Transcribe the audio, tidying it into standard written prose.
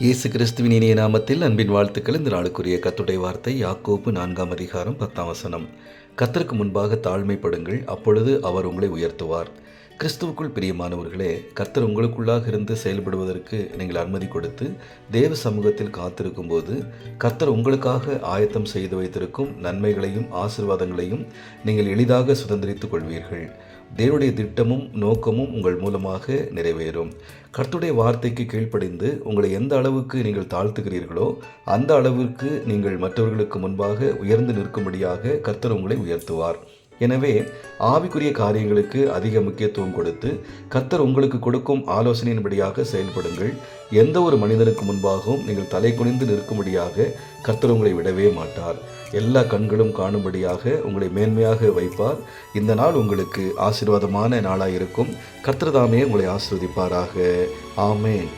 இயேசு கிறிஸ்துவின் இனிய நாமத்தில் அன்பின் வாழ்த்துக்கள். இந்த நாளுக்குரிய கர்த்தருடைய வார்த்தை யாக்கோபு 4 அதிகாரம் 10 கர்த்தருக்கு முன்பாக தாழ்மைப்படுங்கள், அப்பொழுது அவர் உங்களை உயர்த்துவார். கிறிஸ்துவுக்குள் பிரியமானவர்களே, கர்த்தர் உங்களுக்குள்ளாக இருந்து செயல்படுவதற்கு நீங்கள் அனுமதி கொடுத்து தேவ சமூகத்தில் காத்திருக்கும் போது கர்த்தர் உங்களுக்காக ஆயத்தம் செய்து வைத்திருக்கும் நன்மைகளையும் ஆசீர்வாதங்களையும் நீங்கள் எளிதாக சுதந்திரித்துக் கொள்வீர்கள். தேவனுடைய திட்டமும் நோக்கமும் உங்கள் மூலமாக நிறைவேறும். கர்த்தருடைய வார்த்தைக்கு கீழ்ப்படிந்து உங்களை எந்த அளவுக்கு நீங்கள் தாழ்த்துகிறீர்களோ அந்த அளவிற்கு நீங்கள் மற்றவர்களுக்கு முன்பாக உயர்ந்து நிற்கும்படியாக கர்த்தர் உங்களை உயர்த்துவார். எனவே ஆவிக்குரிய காரியங்களுக்கு அதிக முக்கியத்துவம் கொடுத்து கர்த்தர் உங்களுக்கு கொடுக்கும் ஆலோசனையின்படியாக செயல்படுங்கள். எந்த ஒரு மனிதனுக்கு முன்பாகவும் நீங்கள் தலை குனிந்து நிற்கும்படியாக கர்த்தர் உங்களை விடவே மாட்டார். எல்லா கண்களும் காணும்படியாக உங்களை மேன்மையாக வைப்பார். இந்த நாள் உங்களுக்கு ஆசீர்வாதமான நாளாக இருக்கும். கர்த்தர் தாமே உங்களை ஆசீர்வதிப்பாராக. ஆமென்.